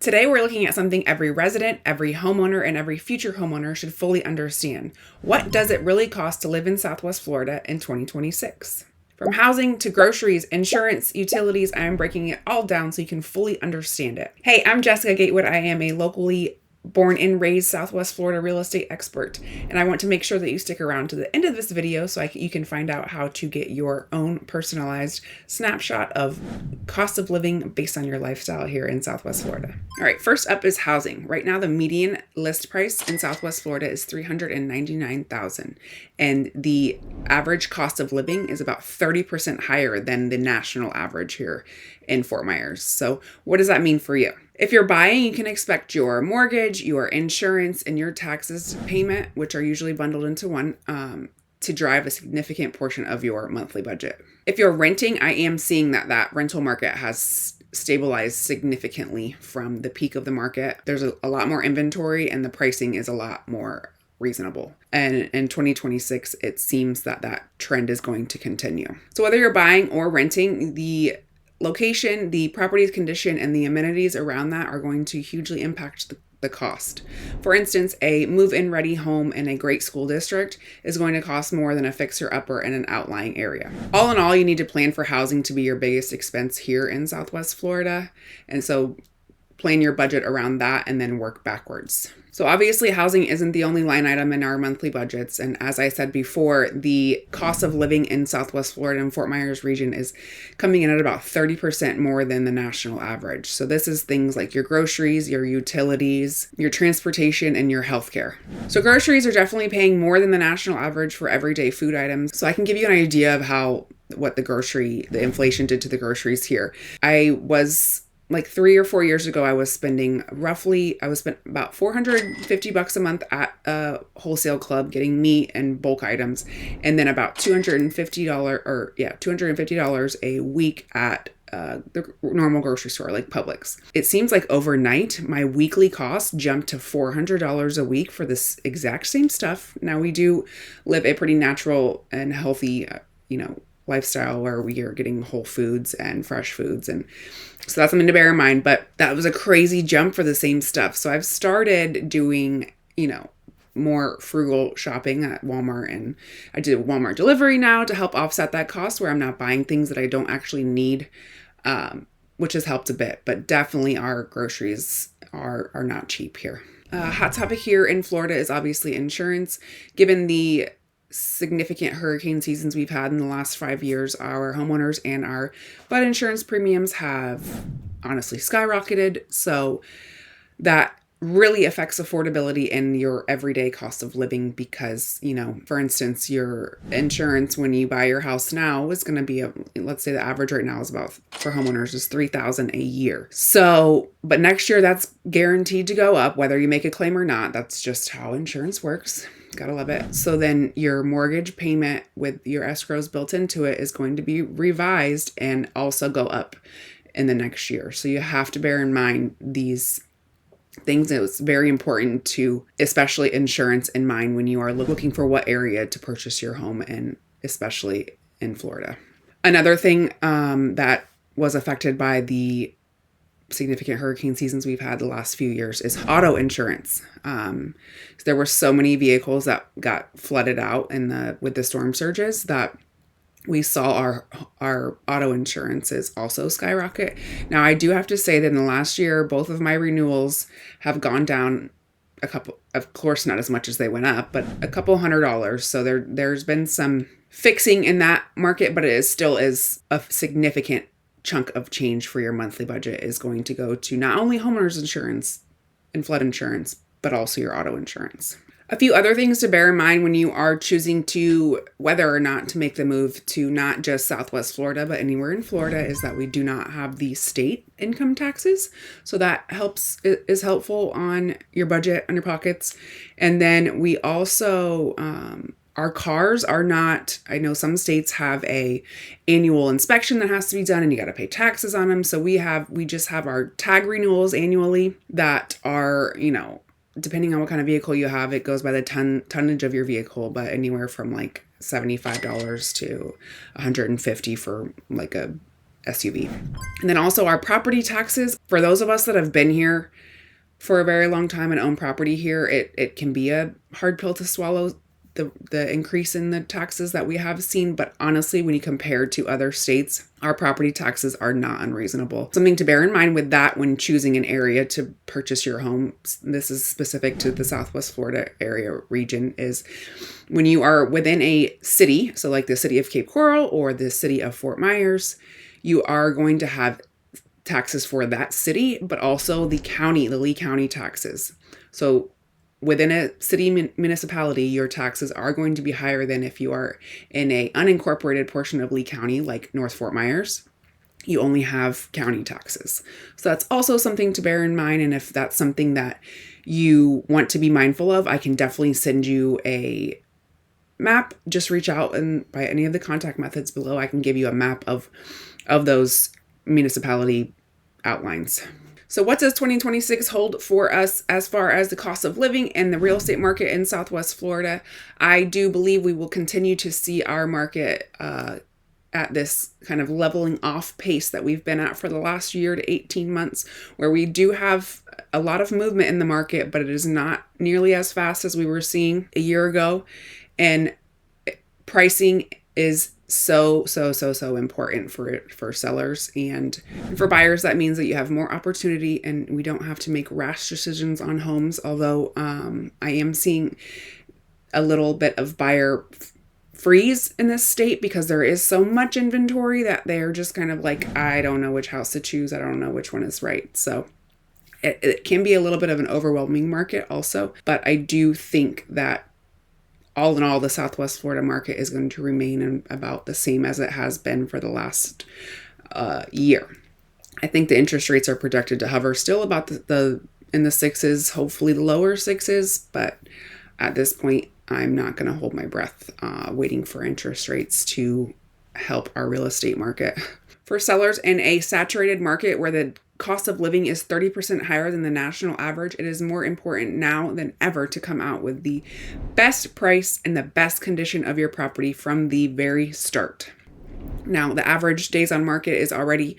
Today, we're looking at something every resident, every homeowner, and every future homeowner should fully understand. What does it really cost to live in Southwest Florida in 2026? From housing to groceries, insurance, utilities, I am breaking it all down so you can fully understand it. Hey, I'm Jessica Gatewood. I am a locally born and raised Southwest Florida real estate expert, and I want to make sure that you stick around to the end of this video so you can find out how to get your own personalized snapshot of cost of living based on your lifestyle here in Southwest Florida. All right, first up is housing. Right now, the median list price in Southwest Florida is $399,000, and the average cost of living is about 30% higher than the national average here in Fort Myers. So what does that mean for you? If you're buying, you can expect your mortgage, your insurance, and your taxes payment, which are usually bundled into one, to drive a significant portion of your monthly budget. If you're renting, I am seeing that rental market has stabilized significantly from the peak of the market. There's a lot more inventory and the pricing is a lot more reasonable. And in 2026, it seems that trend is going to continue. So whether you're buying or renting, the location, the property's condition, and the amenities around that are going to hugely impact the cost. For instance, a move-in ready home in a great school district is going to cost more than a fixer-upper in an outlying area. All in all, you need to plan for housing to be your biggest expense here in Southwest Florida. And so plan your budget around that and then work backwards. So obviously housing isn't the only line item in our monthly budgets. And as I said before, the cost of living in Southwest Florida and Fort Myers region is coming in at about 30% more than the national average. So this is things like your groceries, your utilities, your transportation, and your healthcare. So groceries are definitely paying more than the national average for everyday food items. So I can give you an idea of what the inflation did to the groceries here. Like 3 or 4 years ago, I spent about $450 a month at a wholesale club getting meat and bulk items, and then about $250 a week at the normal grocery store like Publix. It seems like overnight, my weekly cost jumped to $400 a week for this exact same stuff. Now, we do live a pretty natural and healthy, lifestyle where we are getting whole foods and fresh foods. And so that's something to bear in mind, but that was a crazy jump for the same stuff. So I've started doing, more frugal shopping at Walmart, and I do Walmart delivery now to help offset that cost where I'm not buying things that I don't actually need, which has helped a bit, but definitely our groceries are not cheap here. Hot topic here in Florida is obviously insurance. Given the significant hurricane seasons we've had in the last 5 years, our homeowners and our flood insurance premiums have honestly skyrocketed. So that really affects affordability and your everyday cost of living because, for instance, your insurance when you buy your house now is going to be, let's say the average right now is for homeowners is $3,000 a year. So, but next year that's guaranteed to go up whether you make a claim or not. That's just how insurance works. Gotta love it. So then your mortgage payment with your escrows built into it is going to be revised and also go up in the next year. So you have to bear in mind these things. It's very important to, especially insurance in mind when you are looking for what area to purchase your home in, especially in Florida. Another thing that was affected by the significant hurricane seasons we've had the last few years is auto insurance. There were so many vehicles that got flooded out with the storm surges that we saw our auto insurances also skyrocket. Now, I do have to say that in the last year, both of my renewals have gone down a couple, of course, not as much as they went up, but a couple $100. So there's been some fixing in that market, but it still is a significant chunk of change for your monthly budget is going to go to not only homeowners insurance and flood insurance, but also your auto insurance. A few other things to bear in mind when you are choosing whether or not to make the move to not just Southwest Florida, but anywhere in Florida is that we do not have the state income taxes. So that is helpful on your budget, on your pockets. And then we also, our cars are not, I know some states have a annual inspection that has to be done and you got to pay taxes on them. So we just have our tag renewals annually that are, depending on what kind of vehicle you have, it goes by the tonnage of your vehicle, but anywhere from like $75 to $150 for like a SUV. And then also our property taxes. For those of us that have been here for a very long time and own property here, it can be a hard pill to swallow, the increase in the taxes that we have seen. But honestly, when you compare to other states, our property taxes are not unreasonable. Something to bear in mind with that when choosing an area to purchase your home, this is specific to the Southwest Florida area region, is when you are within a city, so like the city of Cape Coral or the city of Fort Myers, you are going to have taxes for that city, but also the county, the Lee County taxes. So within a city municipality, your taxes are going to be higher than if you are in a unincorporated portion of Lee County, like North Fort Myers. You only have county taxes. So that's also something to bear in mind. And if that's something that you want to be mindful of, I can definitely send you a map. Just reach out, and by any of the contact methods below, I can give you a map of those municipality outlines. So what does 2026 hold for us as far as the cost of living and the real estate market in Southwest Florida? I do believe we will continue to see our market at this kind of leveling off pace that we've been at for the last year to 18 months, where we do have a lot of movement in the market, but it is not nearly as fast as we were seeing a year ago. And pricing is so important for sellers, and for buyers that means that you have more opportunity and we don't have to make rash decisions on homes. Although I am seeing a little bit of buyer freeze in this state because there is so much inventory that they're just kind of like, I don't know which house to choose, I don't know which one is right. So it can be a little bit of an overwhelming market also, but I do think that all in all, the Southwest Florida market is going to remain about the same as it has been for the last year. I think the interest rates are projected to hover still about in the sixes, hopefully the lower sixes. But at this point, I'm not going to hold my breath waiting for interest rates to help our real estate market. For sellers in a saturated market where the cost of living is 30% higher than the national average, it is more important now than ever to come out with the best price and the best condition of your property from the very start. Now, the average days on market is already,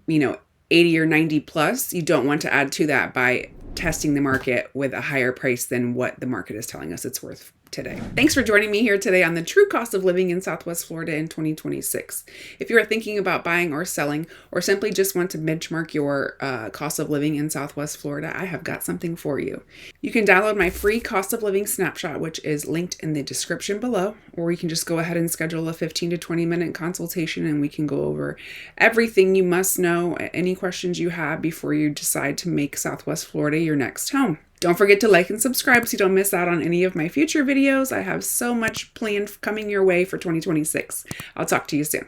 80 or 90 plus. You don't want to add to that by testing the market with a higher price than what the market is telling us it's worth today. Thanks for joining me here today on the true cost of living in Southwest Florida in 2026. If you are thinking about buying or selling, or simply just want to benchmark your cost of living in Southwest Florida, I have got something for you. You can download my free cost of living snapshot, which is linked in the description below, or you can just go ahead and schedule a 15 to 20 minute consultation and we can go over everything you must know, any questions you have before you decide to make Southwest Florida your next home. Don't forget to like and subscribe so you don't miss out on any of my future videos. I have so much planned coming your way for 2026. I'll talk to you soon.